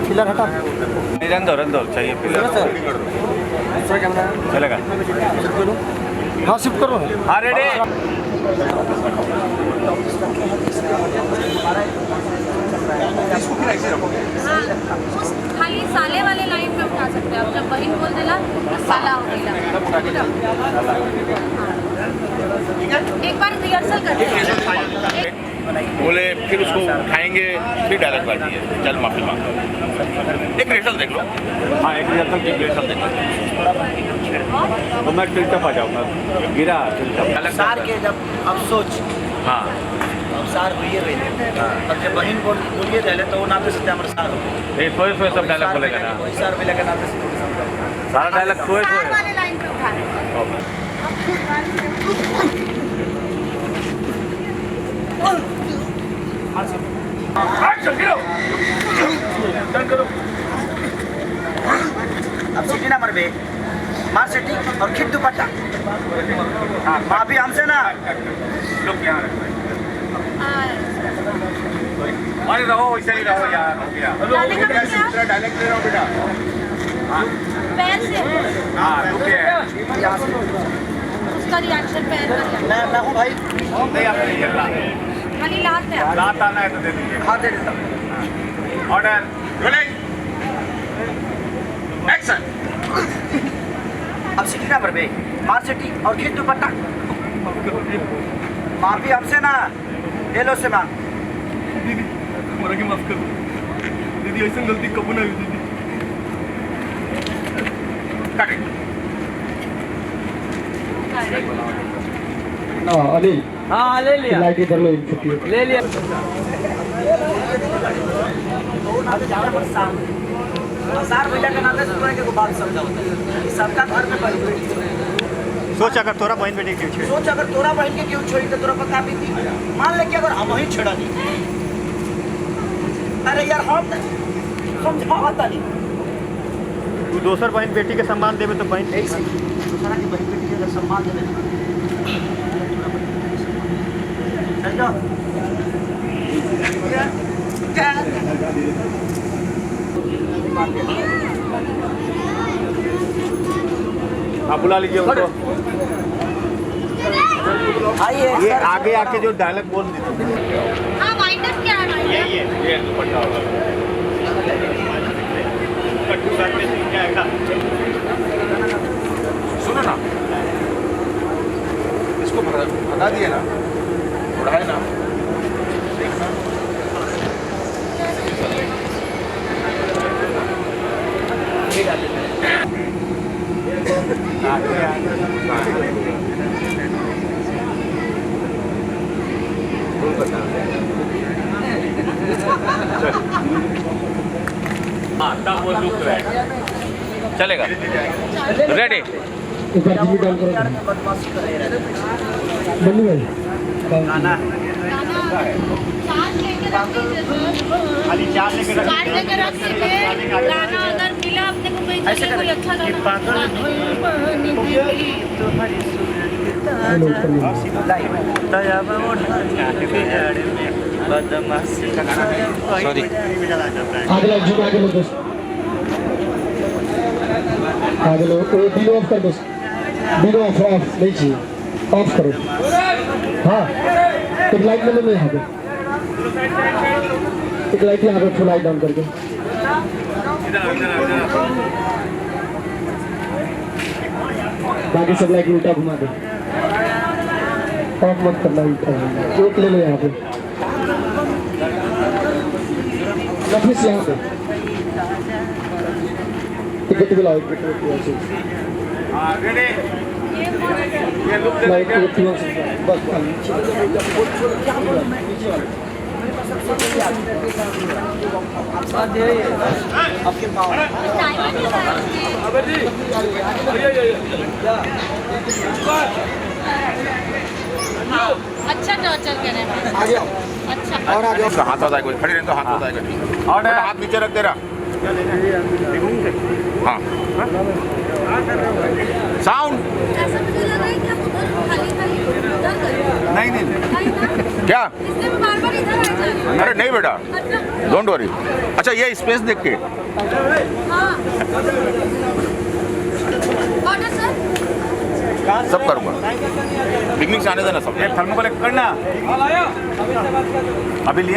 Pillar हटा रंदोर चाहिए pillar चलेगा। हाँ शिफ्ट करो। हाँ रेडी। खाली साले वाले लाइन पे उठा सकते हैं आप। जब बहन बोल देला तो साला हो गया। एक बार रिहर्सल करते हैं। बोले फिर उसको उठाएंगे फिर डायरेक्ट बाजी है। चल माफी मांगो। एक रिहर्सल देख लो। हाँ एक रिहर्सल देख लो। तो मैं टिल्टअप आ जाऊँगा। गिरा टिल्टअप सार के जब अब सोच हाँ सार भैया रहे अब जब बहन बोलिए रहे तो वो नाते से हमारे सार हो ये सोए सब डायलॉग बोलेगा ना। कोई सार मिला के नाते से सारा डायलॉग सोए साल वाले लाइन पे उठाना अब सीटी ना मरबे मार सीटी और खिट दुपट्टा। हाँ माफी हमसे ना लोग यहाँ अरे रहो वैसे ही रहो यार हो गया। डायलेक्ट ले रहा हूँ बेटा। पैर से हाँ रुके उसका रिएक्शन पैर का मैं हूँ भाई नहीं आप नहीं करना खाली लात है। रात आना है तो दे दीजिए। हाँ दे देता हूँ। Order rolling action. अब सीटी ना मरबे मार सीटी और खिट दुपट्टा। माफी हमसे ना ले लो से मांग। दीदी हमारा के माफ कर दो दीदी, ऐसा गलती कबू ना हुई दीदी। कटिंग। अनिल हाँ ले लिया लाइट इधर लो ले लिया। सार भैया के नाते से तोरे के बात समझाओ सबका घर में बड़ी सोच अगर तोरा बहन बेटी क्यों छे सोच अगर तोरा बहन के क्यों छोड़ी तो तोरा पता भी थी। मान ले कि अगर हम ही छेड़ा दी अरे यार हम समझाता नहीं तू दोसर बहन बेटी के सम्मान देवे तो बहन ऐसे दूसरा की बहन बेटी के अगर सम्मान देवे चल जाओ। आप बुला लीजिए उनको। आइए ये आगे आके जो डायलॉग बोल दीजिए। हाँ वाइंड अप क्या है वाइंड अप? ये दुपट्टा होगा। कट्टू साथ में सीख जाएगा। सुनो ना इसको भगा दिए ना उड़ाए ना देखना चलेगा रेडी। बदमाशी कर रहे गाना चार्ज लेके रख दीजिए खाली चार लेके सर। चार्ज लेके रख दीजिए। गाना अगर मिला अपने को कहीं चलिए कोई अच्छा सॉरी आगे लो आगे लो दोस्त आगे लो बिल ऑफ कर दोस्त बिल ऑफ नहीं चाहिए ऑफ करो। हाँ एक लाइट में नहीं यहाँ पे एक लाइट यहाँ पे फुल लाइट डाउन करके बाकी सब लाइट उल्टा घुमा दो। ऑफ मत करना उल्टा एक ले लो यहाँ पे वापस यहाँ पे टिकट भी लाओ टिकट रेडी ये लुक दे लाइट टिकट बस आपके पाँव अच्छा टॉर्चर करे आगे अच्छा और आगे हाथ होता है कोई खड़ी नहीं तो हाथ होता है और हाथ नीचे रख दे रहा। हाँ साउंड ऐसा मुझे लग रहा है कि आप उधर खाली उधर करें। नहीं नहीं ना क्या इसलिए मैं बार-बार इधर आ जा रही हूँ। अरे नहीं बेटा, अच्छा, डोंट वरी। अच्छा ये स्पेस देख के हाँ। Order sir. सब करूँगा। पिकनिक से आने देना सब। थर्मोकोल करना अभी लिया